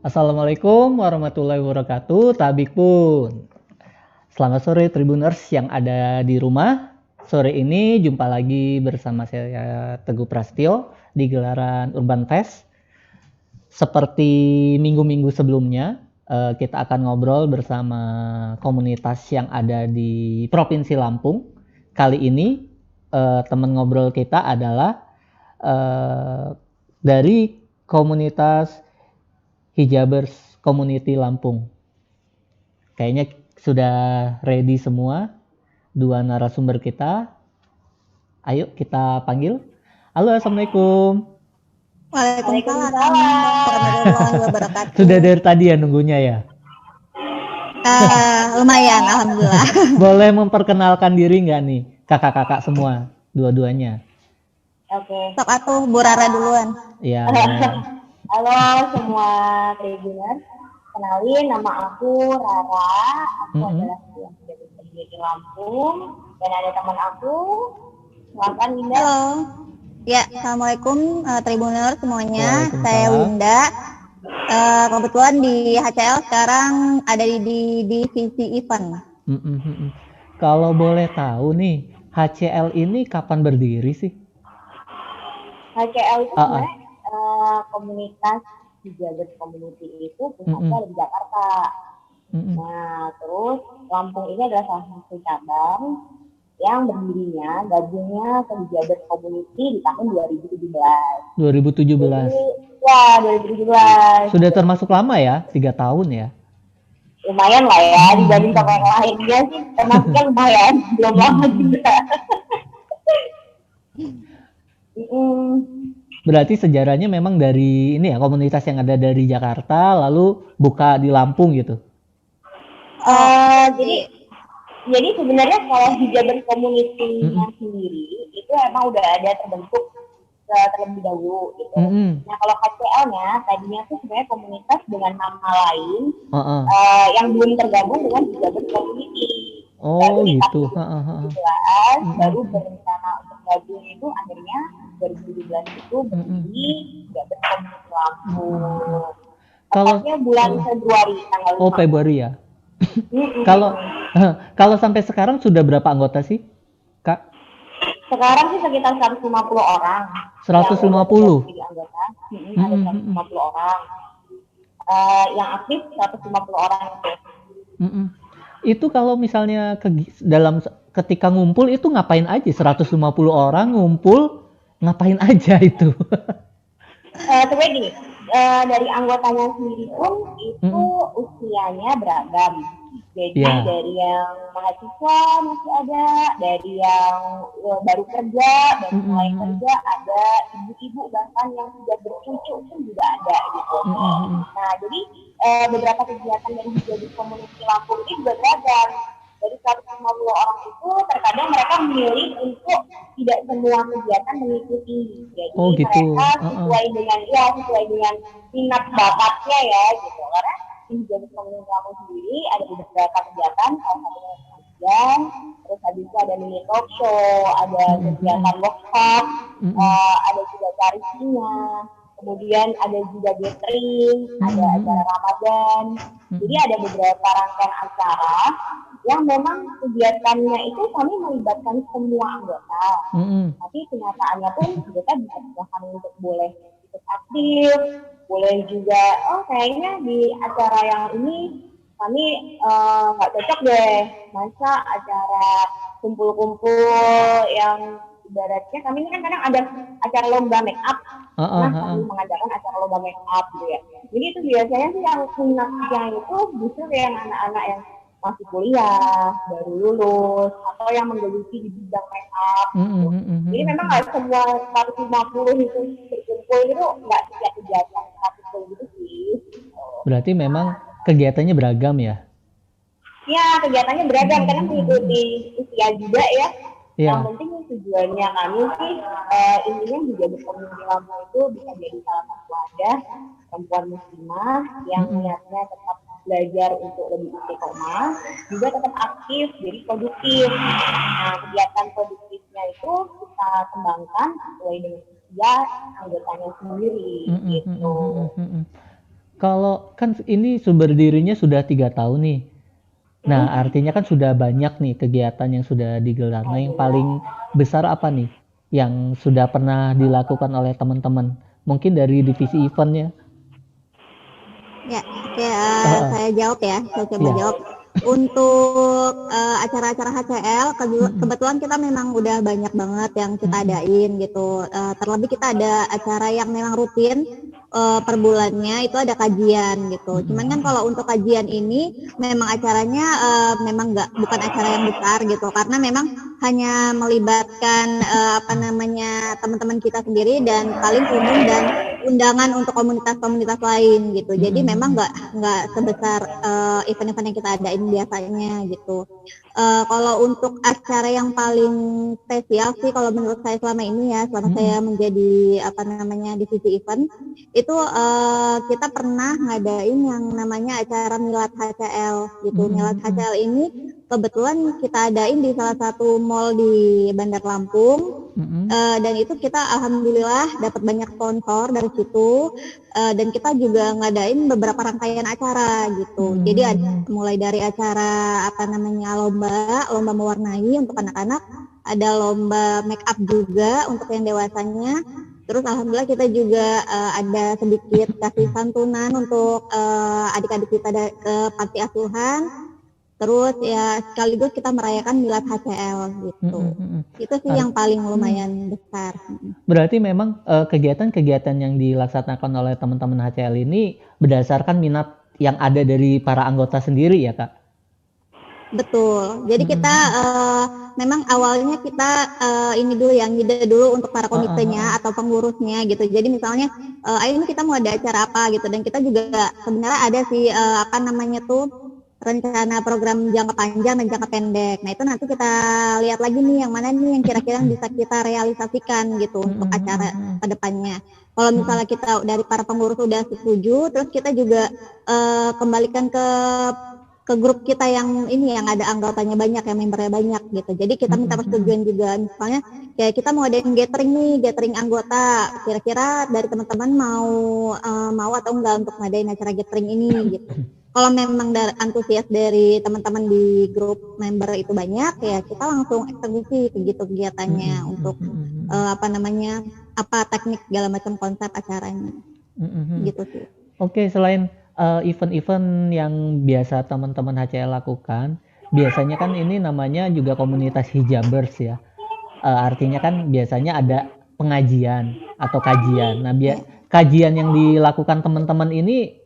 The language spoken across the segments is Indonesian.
Assalamualaikum warahmatullahi wabarakatuh, Tabik pun. Selamat sore Tribuners yang ada di rumah. Sore ini jumpa lagi bersama saya Teguh Prastio di gelaran Urban Fest. Seperti minggu-minggu sebelumnya, kita akan ngobrol bersama komunitas yang ada di Provinsi Lampung. Kali ini teman ngobrol kita adalah dari komunitas Hijabers Community Lampung. Kayaknya sudah ready semua dua narasumber kita. Ayo kita panggil. Halo, Assalamualaikum. Waalaikumsalam warahmatullahi wabarakatuh. Sudah dari tadi ya nunggunya ya? Lumayan, alhamdulillah. Boleh memperkenalkan diri nggak nih kakak-kakak semua, dua-duanya? Oke. Sok atuh Bu Rara duluan. Iya. Halo semua Tribuners, kenalin nama aku Rara, aku adalah yang di Lampung dan ada teman aku, silakan Winda. Halo. Ya, assalamualaikum Tribuners semuanya. Saya Winda. Kebetulan di HCL sekarang ada di divisi event. Kalau boleh tahu nih, HCL ini kapan berdiri sih? HCL itu sebenarnya komunitas Hijabers Community itu pusatnya di Jakarta. Nah, terus Lampung ini adalah salah satu cabang yang berdirinya gabungnya ke Hijabers Community di tahun 2017. 2017. Jadi, ya, 2017. Sudah termasuk lama ya, 3 tahun ya? Lumayan lah ya, dibanding sama yang lainnya sih termasuknya lumayan, belum lama juga. Berarti sejarahnya memang dari ini ya, komunitas yang ada dari Jakarta lalu buka di Lampung gitu. Jadi sebenarnya kalau Hijabers Community-nya sendiri itu emang udah ada terbentuk terlebih dahulu gitu. Nah kalau HCL-nya tadinya tuh sebenarnya komunitas dengan nama lain yang belum tergabung dengan Hijabers Community. Oh gitu. Baru berencana untuk gabung itu akhirnya 2017 itu berdiri Hijabers Community Lampung. Tepatnya bulan Februari tanggal 5. Oh Februari ya. Kalau sampai sekarang sudah berapa anggota sih, Kak? Sekarang sih sekitar 150 orang. 150? Jadi anggota. Ada 150 orang. Yang aktif 150 orang itu. Itu kalau misalnya ketika ngumpul itu ngapain aja? 150 orang ngumpul ngapain aja itu? Sebenarnya gini, dari anggotanya sendiri pun itu usianya beragam. Jadi dari yang mahasiswa masih ada, dari yang baru kerja, baru mulai kerja, ada ibu-ibu bahkan yang sudah bercucu pun juga ada gitu. Nah jadi beberapa kegiatan dari Hijabers Community Lampung ini juga beragam. Dari 150 orang itu terkadang mereka memilih untuk tidak semua kegiatan mengikuti. Jadi mereka sesuai dengan minat bakatnya ya gitu. Karena di Hijabers Community Lampung sendiri ada beberapa kegiatan, salah satunya pengajian, terus habis itu ada mini talk show, ada kegiatan workshop, ada juga charity-nya, kemudian ada juga gathering, ada acara Ramadan. Jadi ada beberapa rangkaian acara yang memang kegiatannya itu kami melibatkan semua anggota. Tapi kenyataannya pun kita bisa bahkan untuk boleh ikut aktif, boleh juga kayaknya di acara yang ini kami nggak cocok deh, masa acara kumpul-kumpul yang ibaratnya kami ini kan kadang ada acara lomba make up, kami mengadakan acara lomba make up gitu ya. Jadi itu biasanya sih yang minatnya itu justru yang anak-anak yang masih kuliah, baru lulus, atau yang menggeluti di bidang make up gitu. Jadi memang nggak semua 150 itu berkumpul itu nggak setiap kegiatan 150 gitu sih. Berarti memang kegiatannya beragam ya? Ya, kegiatannya beragam karena mengikuti usia juga ya. Yang penting tujuannya kami sih intinya Hijabers Community Lampung itu bisa jadi salah satu wadah perempuan muslimah yang niatnya tetap belajar untuk lebih istiqomah, juga tetap aktif, jadi produktif. Nah, kegiatan produktifnya itu kita kembangkan sesuai dengan usia anggotanya sendiri, gitu. Kalau kan ini berdirinya sudah 3 tahun nih. Nah, artinya kan sudah banyak nih kegiatan yang sudah digelar. Nah, yang paling besar apa nih yang sudah pernah dilakukan oleh teman-teman? Mungkin dari divisi eventnya. Ya, oke, Heeh. saya jawab ya, saya coba Iya. jawab. Untuk acara-acara HCL, Mm-mm. kebetulan kita memang udah banyak banget yang kita Mm-mm. adain gitu. Terlebih kita ada acara yang memang rutin per bulannya itu ada kajian gitu. Cuman kan kalau untuk kajian ini memang acaranya memang bukan acara yang besar gitu, karena memang hanya melibatkan teman-teman kita sendiri dan paling umum dan undangan untuk komunitas-komunitas lain gitu. Jadi memang nggak sebesar event-event yang kita adain biasanya gitu. Kalau untuk acara yang paling spesial sih kalau menurut saya selama ini ya, selama saya menjadi divisi event itu kita pernah ngadain yang namanya acara Milad HCL gitu. Milad HCL ini kebetulan kita adain di salah satu mall di Bandar Lampung. Dan itu kita alhamdulillah dapat banyak sponsor dari situ, dan kita juga ngadain beberapa rangkaian acara gitu. Jadi ada mulai dari acara lomba mewarnai untuk anak-anak, ada lomba make up juga untuk yang dewasanya. Terus alhamdulillah kita juga ada sedikit kasih santunan untuk adik-adik kita ke panti asuhan. Terus ya sekaligus kita merayakan Milad HCL gitu. Itu sih yang paling lumayan besar. Berarti memang kegiatan-kegiatan yang dilaksanakan oleh teman-teman HCL ini berdasarkan minat yang ada dari para anggota sendiri ya, Kak? Betul. Jadi kita memang awalnya kita ini dulu yang ngide dulu untuk para komitenya atau pengurusnya gitu. Jadi misalnya ayo ini kita mau ada acara apa gitu, dan kita juga sebenarnya ada sih rencana program jangka panjang dan jangka pendek. Nah itu nanti kita lihat lagi nih yang mana nih yang kira-kira bisa kita realisasikan gitu untuk acara ke depannya. Kalau misalnya kita dari para pengurus udah setuju, terus kita juga kembalikan ke grup kita yang ini yang ada anggotanya banyak, yang membernya banyak gitu. Jadi kita minta persetujuan juga, misalnya kayak kita mau adain gathering anggota, kira-kira dari teman-teman mau atau enggak untuk ngadain acara gathering ini gitu. Kalau memang antusias dari teman-teman di grup member itu banyak, ya kita langsung eksekusi kegiatannya untuk teknik segala macam konsep acaranya. Gitu sih. Oke, selain event-event yang biasa teman-teman HCL lakukan, biasanya kan ini namanya juga komunitas hijabers ya. Artinya kan biasanya ada pengajian atau kajian. Nah, kajian yang dilakukan teman-teman ini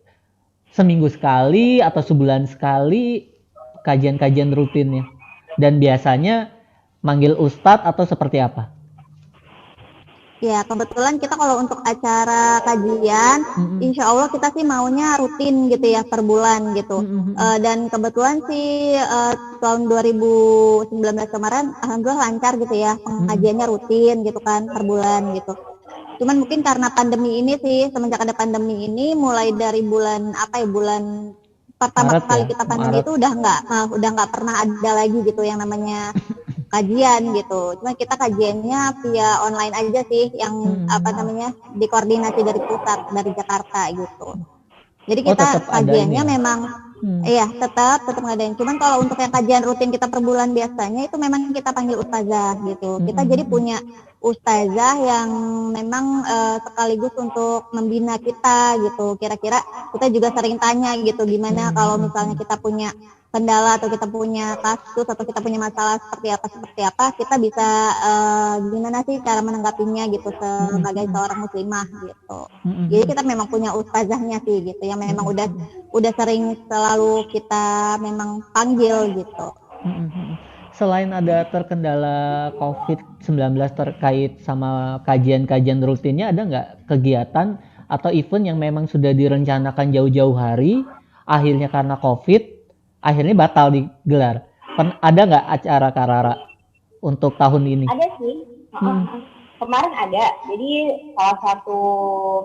seminggu sekali atau sebulan sekali kajian-kajian rutinnya. Dan biasanya manggil ustadz atau seperti apa? Ya, kebetulan kita kalau untuk acara kajian, insya Allah kita sih maunya rutin gitu ya, per bulan gitu. Dan kebetulan sih tahun 2019 kemarin, alhamdulillah lancar gitu ya, pengajiannya rutin gitu kan, per bulan gitu. Cuman mungkin karena pandemi ini sih, semenjak ada pandemi ini, mulai dari bulan pertama Maret kali ya? kita pandemi itu udah nggak pernah ada lagi gitu yang namanya kajian gitu. Cuma kita kajiannya via online aja sih, yang dikoordinasi dari pusat, dari Jakarta gitu. Jadi kita kajiannya memang tetap ngadain. Cuman kalau untuk yang kajian rutin kita per bulan biasanya itu memang kita panggil ustazah gitu. Kita jadi punya ustazah yang memang sekaligus untuk membina kita gitu. Kira-kira kita juga sering tanya gitu, gimana kalau misalnya kita punya kendala atau kita punya kasus atau kita punya masalah seperti apa, kita bisa gimana sih cara menanggapinya gitu sebagai seorang muslimah gitu. Jadi kita memang punya ustazahnya sih gitu, yang memang udah sering selalu kita memang panggil gitu. Selain ada terkendala COVID-19 terkait sama kajian-kajian rutinnya, ada nggak kegiatan atau event yang memang sudah direncanakan jauh-jauh hari, akhirnya karena COVID akhirnya batal digelar? Ada nggak acara Karara untuk tahun ini? Ada sih. Kemarin ada. Jadi salah satu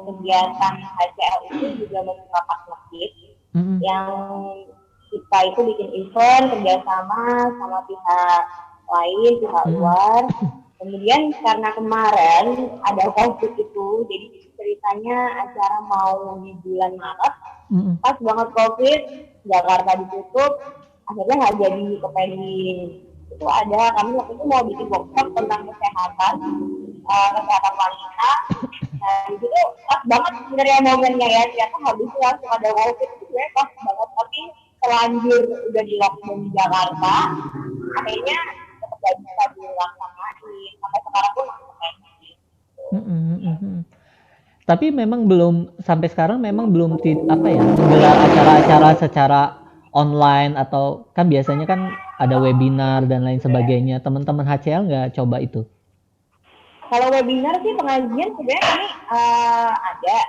kegiatan HCL itu juga membuka masjid yang kita itu bikin event kerjasama sama pihak lain, pihak luar. Kemudian karena kemarin ada COVID itu, jadi ceritanya acara mau di bulan Maret, pas banget COVID, Jakarta ditutup, akhirnya nggak jadi ke pending. Itu ada, kami waktu itu mau bikin workshop tentang kesehatan wanita. Nah itu pas banget sebenarnya momennya ya, ternyata habis itu langsung ada COVID, itu sebenarnya pas banget, tapi terlanjur udah di lockdown di Jakarta, akhirnya tetap gak bisa dilaksanain, sampai sekarang pun masih pending. Tapi memang belum sampai sekarang memang belum menggelar acara-acara secara online, atau kan biasanya kan ada webinar dan lain sebagainya. Teman-teman HCL nggak coba itu? Kalau webinar sih pengajian sebenarnya kami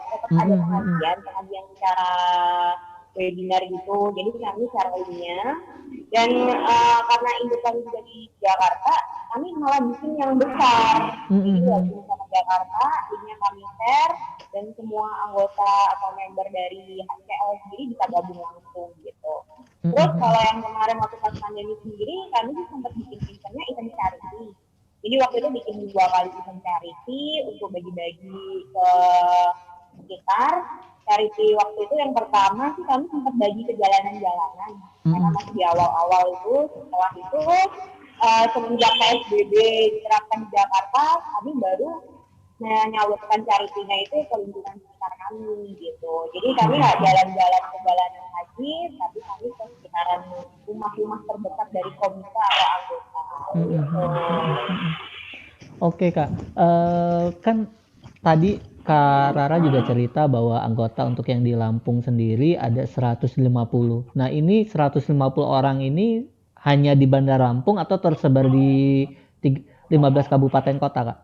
tetap ada pengajian secara webinar gitu. Jadi kami secara webinar dan karena induk kami juga di Jakarta, kami malah bikin yang besar. Jadi lagi sama Jakarta, ini kami share dan semua anggota atau member dari HCL sendiri bisa gabung langsung gitu. Terus kalau yang kemarin waktu pas pandemi sendiri, kami sih sempat bikin eventnya event charity. Jadi waktu itu bikin 2 kali event charity untuk bagi-bagi ke sekitar. Charity waktu itu yang pertama sih kami sempat bagi ke jalanan-jalanan. Karena masih di awal-awal itu, setelah itu semenjak PSBB diterapkan di Jakarta, kami baru menyalurkan charity-nya itu ke lingkungan sekitar kami gitu. Jadi kami nggak jalan-jalan ke jalanan haji, tapi kami ke sekitaran rumah-rumah terdekat dari komite atau anggota. Oke Kak, kan tadi Kak Rara juga cerita bahwa anggota untuk yang di Lampung sendiri ada 150. Nah ini 150 orang ini hanya di Bandar Lampung atau tersebar di 15 kabupaten kota Kak?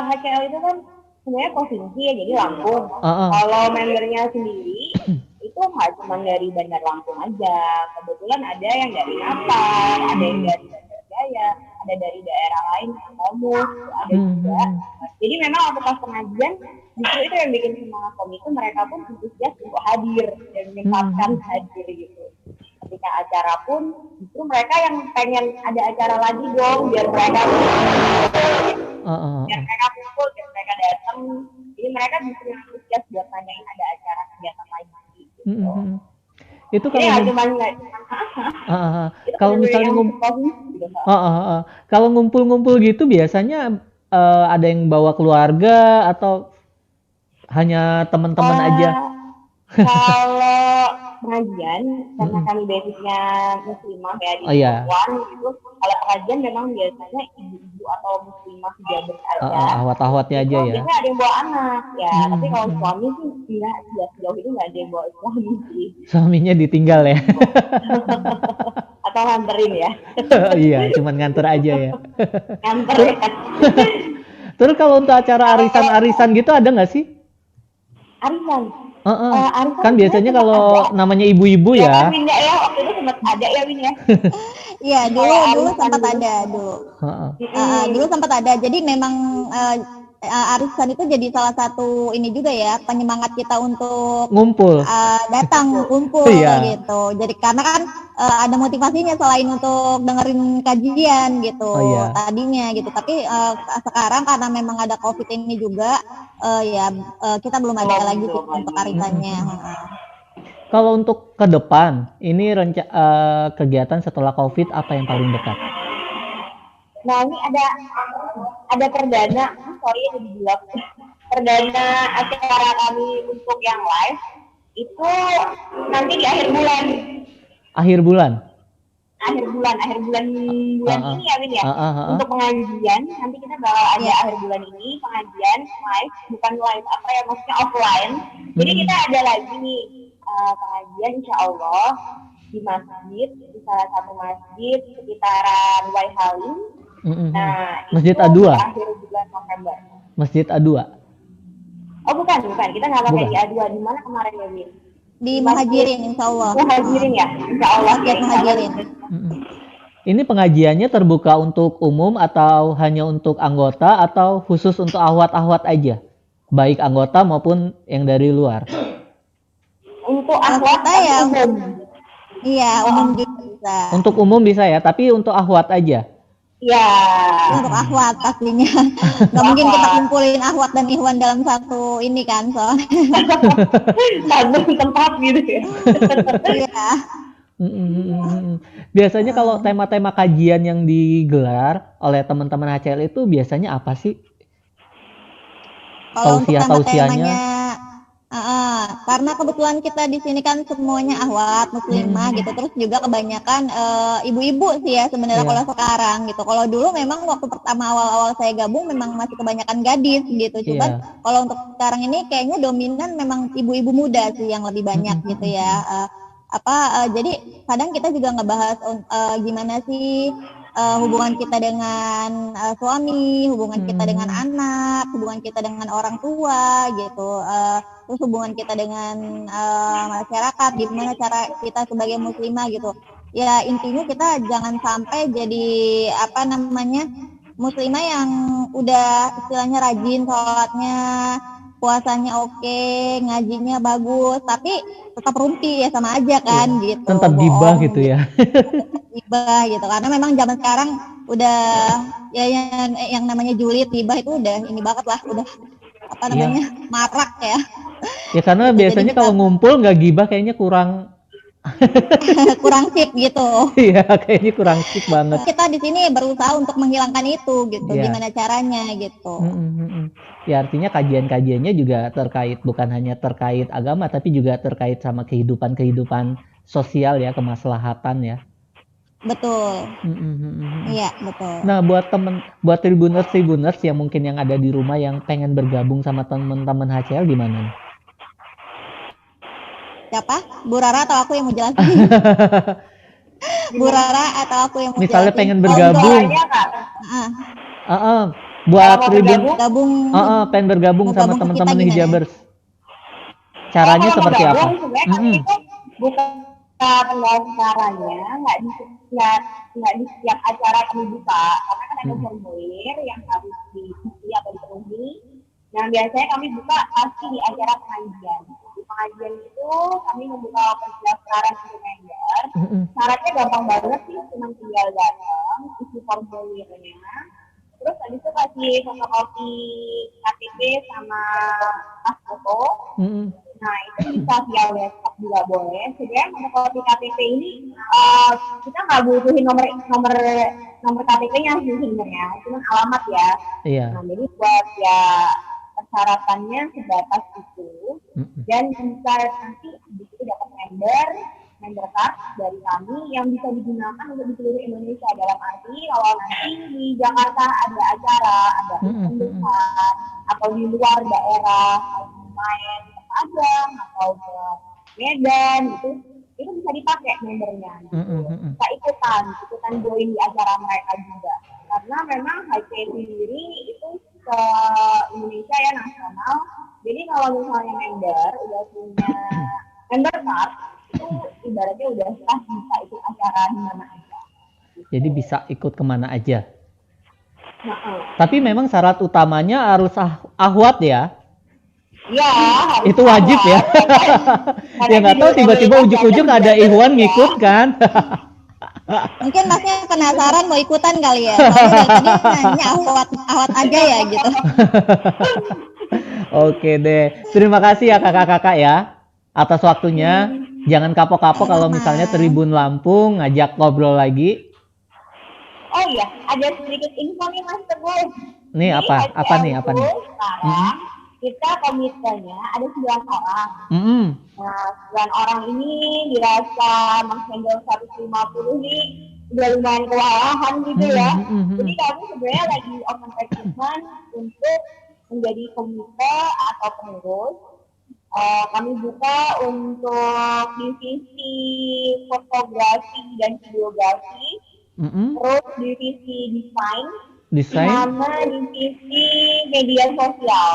HCL itu kan sebenarnya provinsi ya, jadi Lampung. Kalau membernya sendiri itu nggak cuma dari Bandar Lampung aja. Kebetulan ada yang dari Napar, ada yang dari Bandar Jaya, ada dari daerah lain, Komus, ada juga. Jadi memang waktu pas pengajian, justru itu yang bikin semangat komite, mereka pun antusias untuk hadir dan menyempatkan hadir gitu. Ketika acara pun, justru mereka yang pengen ada acara lagi dong, biar mereka kumpul, biar mereka datang. Jadi mereka justru yang antusias buat nanyain ada acara kegiatan lagi gitu. Itu kalau misalnya kalau ngumpul-ngumpul gitu biasanya ada yang bawa keluarga atau hanya teman-teman aja? Kalau pengajian, karena kami basicnya muslimah ya di perempuan gitu, kalau pengajian memang biasanya ibu-ibu atau muslimah jabat aja. Ahwat-ahwatnya aja ya? Biasanya ada yang bawa anak ya, tapi kalau suami sih enggak, sejauh ini nggak ada yang bawa suami sih. Suaminya ditinggal ya? Atau nganterin ya? Iya, cuman nganter aja ya? Nganter ya. Terus kalau untuk acara arisan-arisan gitu ada nggak sih? Arisan? Kan biasanya kalau namanya ibu-ibu ya. Win ya, waktu itu sempat ada ya Win ya. Iya, dulu sempat ada dulu. Dulu sempat ada. Jadi memang arisan itu jadi salah satu ini juga ya, penyemangat kita untuk ngumpul, datang kumpul gitu. Jadi karena kan ada motivasinya selain untuk dengerin kajian gitu tadinya gitu. Tapi sekarang karena memang ada COVID ini juga kita belum ada lagi sih untuk arisannya. Kalau untuk ke depan, ini kegiatan setelah COVID apa yang paling dekat? Nah ini ada perdana, jadi bilang perdana acara kami untuk yang live itu nanti di akhir bulan. Akhir bulan ini ya Win ya. Untuk pengajian nanti kita bakal ada akhir bulan ini pengajian live, bukan live maksudnya offline. Jadi kita ada lagi nih pengajian insya Allah di masjid, di salah satu masjid sekitaran Waihalim. Nah, Masjid A2. Akhir bulan November. Masjid A2. Oh bukan, kita nggak pakai di A2. Di mana kemarin ya Win? Di Muhajirin insya Allah. Muhajirin ya, insya Allah. Muhajirin. Ini pengajiannya terbuka untuk umum atau hanya untuk anggota atau khusus untuk ahwat-ahwat aja? Baik anggota maupun yang dari luar? Untuk anggota ya umum. Iya, umum juga bisa. Untuk umum bisa ya, tapi untuk ahwat aja? Iya. Untuk akhwat pastinya. Nggak mungkin kita kumpulin akhwat dan ikhwan dalam satu ini kan, soalnya. Satu tempat gitu ya. Iya. Biasanya kalau tema-tema kajian yang digelar oleh teman-teman HCL itu biasanya apa sih? Kalau untuk Tausiah-tausiahnya? temanya, karena kebetulan kita di sini kan semuanya akhwat muslimah gitu, terus juga kebanyakan ibu-ibu sih ya sebenarnya kalau sekarang gitu. Kalau dulu memang waktu pertama awal-awal saya gabung memang masih kebanyakan gadis gitu. Cuman kalau untuk sekarang ini kayaknya dominan memang ibu-ibu muda sih yang lebih banyak gitu ya. Jadi kadang kita juga ngebahas gimana sih hubungan kita dengan suami, hubungan kita dengan anak, hubungan kita dengan orang tua gitu, terus hubungan kita dengan masyarakat, gimana cara kita sebagai muslimah gitu. Ya intinya kita jangan sampai jadi muslimah yang udah istilahnya rajin sholatnya, puasanya oke, ngajinya bagus, tapi tetap rumpi ya sama aja kan gitu. Tetap gibah gitu ya. Gibah gitu, karena memang zaman sekarang udah ya yang namanya julid gibah itu udah ini banget lah, udah marak ya. Ya karena biasanya kalau ngumpul nggak gibah kayaknya kurang kurang sip gitu. Iya, kayaknya kurang sip banget. Kita di sini berusaha untuk menghilangkan itu gitu, gimana caranya gitu. Ya artinya kajian-kajiannya juga bukan hanya terkait agama tapi juga terkait sama kehidupan sosial ya, kemaslahatan ya. Betul. Iya, betul. Nah, buat tribuners yang mungkin yang ada di rumah yang pengen bergabung sama teman-teman HCL gimana? Siapa? Bu Rara atau aku yang mau jelasin? Bu Rara atau aku yang mau misalnya jelasin? Pengen bergabung. Buat pengen bergabung sama teman-teman hijabers. Caranya seperti apa? Bukan penggalan caranya, nggak di setiap acara kami buka, karena kan ada formulir yang harus diisi atau dipenuhi. Nah biasanya kami buka pasti di acara pengajian. Di pengajian itu kami membuka pendaftaran untuk member. Syaratnya gampang banget sih, cuma tinggal datang, isi formulirnya. Terus habis itu kasih fotokopi KTP sama pas foto. Nah itu bisa via WhatsApp juga boleh. Sebenarnya fotokopi KTP ini kita nggak butuhin nomor KTP-nya sih sebenarnya, cuma alamat ya. Iya. Nah jadi buat ya persyaratannya sebatas itu, dan bisa nanti di situ dapat member card dari kami yang bisa digunakan untuk di seluruh Indonesia. Dalam arti kalau nanti di Jakarta ada acara, ada event besar, atau di luar daerah main ke Padang atau ke Medan itu bisa dipakai membernya. Bisa ikutan join di acara mereka juga. Karena memang HC sendiri itu ke Indonesia ya, nasional. Jadi kalau misalnya member udah punya member card, itu ibaratnya udah sah bisa ikut acara di mana aja. Jadi bisa ikut kemana aja. Tapi memang syarat utamanya harus ahwat ya. Iya. Itu wajib ya. Ya nggak tahu tiba-tiba ujuk-ujuk ada ikhwan ngikut kan. Mungkin masnya penasaran mau ikutan kali ya. Soalnya dari tadi nanya ahwat aja ya gitu. Oke deh. Terima kasih ya kakak-kakak ya atas waktunya. Jangan kapok-kapok kalau misalnya Tribun Lampung ngajak ngobrol lagi. Oh iya, ada sedikit info nih Mas Teguh. Nih apa? Apa nih? Sekarang kita komitmennya ada 9 orang. Nah, 9 orang ini dirasa Mas Hendro 150 nih udah lumayan kewalahan gitu ya. Jadi kami sebenarnya lagi open recruitment untuk menjadi komite atau pengurus. Kami buka untuk divisi fotografi dan videografi, terus divisi desain, sama divisi media sosial.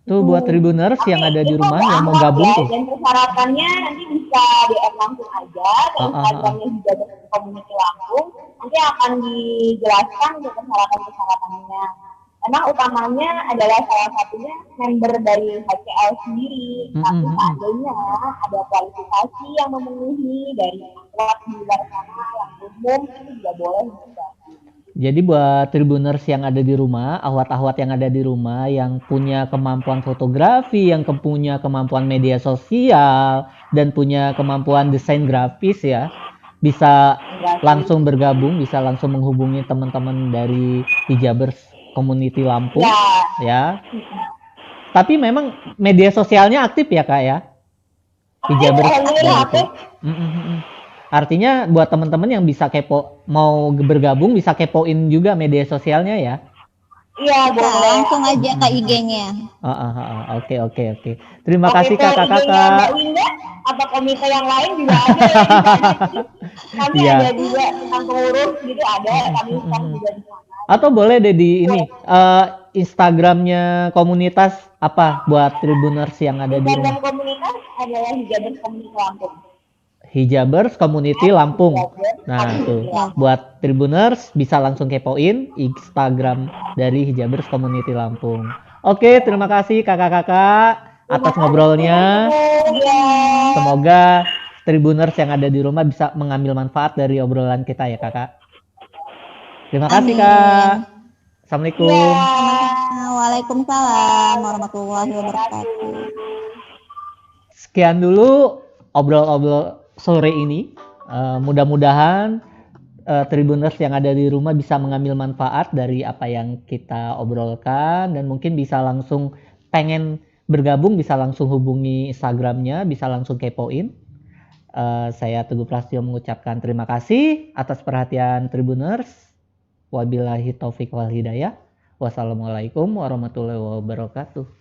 Tuh buat tribuners yang ada di rumah yang mau gabung tuh. Dan persyaratannya nanti bisa DM langsung aja, dan Instagramnya juga dari Community Lampung. Nanti akan dijelaskan untuk persyaratan-persyaratannya. Emang utamanya adalah salah satunya member dari HCL sendiri, tapi seandainya ada kualifikasi yang memenuhi dari klub di luar sana yang umum itu juga boleh juga. Jadi buat Tribuners yang ada di rumah, ahwat-ahwat yang ada di rumah, yang punya kemampuan fotografi, yang punya kemampuan media sosial, dan punya kemampuan desain grafis ya, bisa langsung bergabung, bisa langsung menghubungi teman-teman dari Hijabers Community Lampung ya. Tapi memang media sosialnya aktif ya Kak ya? Hijabers Community. Artinya buat teman-teman yang bisa kepo, mau bergabung bisa kepoin juga media sosialnya ya? Iya, boleh. Langsung aja ke IG-nya. Oke. Terima kasih kakak-kakak. Apa komite yang lain juga ada ya? Kami ada juga tentang pengurus gitu ada, kami juga di sana. Atau boleh deh di ini Instagramnya komunitas apa buat Tribuners yang ada di rumah? Instagram komunitas adalah Hijabers Community Lampung. Hijabers Community Lampung. Nah, tuh. Buat Tribuners bisa langsung kepoin Instagram dari Hijabers Community Lampung. Oke, terima kasih kakak-kakak atas ngobrolnya. Semoga Tribuners yang ada di rumah bisa mengambil manfaat dari obrolan kita ya, Kakak. Terima kasih, Kak. Assalamualaikum. Waalaikumsalam warahmatullahi wabarakatuh. Sekian dulu obrol-obrol sore ini, mudah-mudahan Tribuners yang ada di rumah bisa mengambil manfaat dari apa yang kita obrolkan dan mungkin bisa langsung pengen bergabung, bisa langsung hubungi Instagramnya, bisa langsung kepoin. Saya Teguh Prasetyo mengucapkan terima kasih atas perhatian Tribuners. Wabillahi taufik wal hidayah. Wassalamualaikum warahmatullahi wabarakatuh.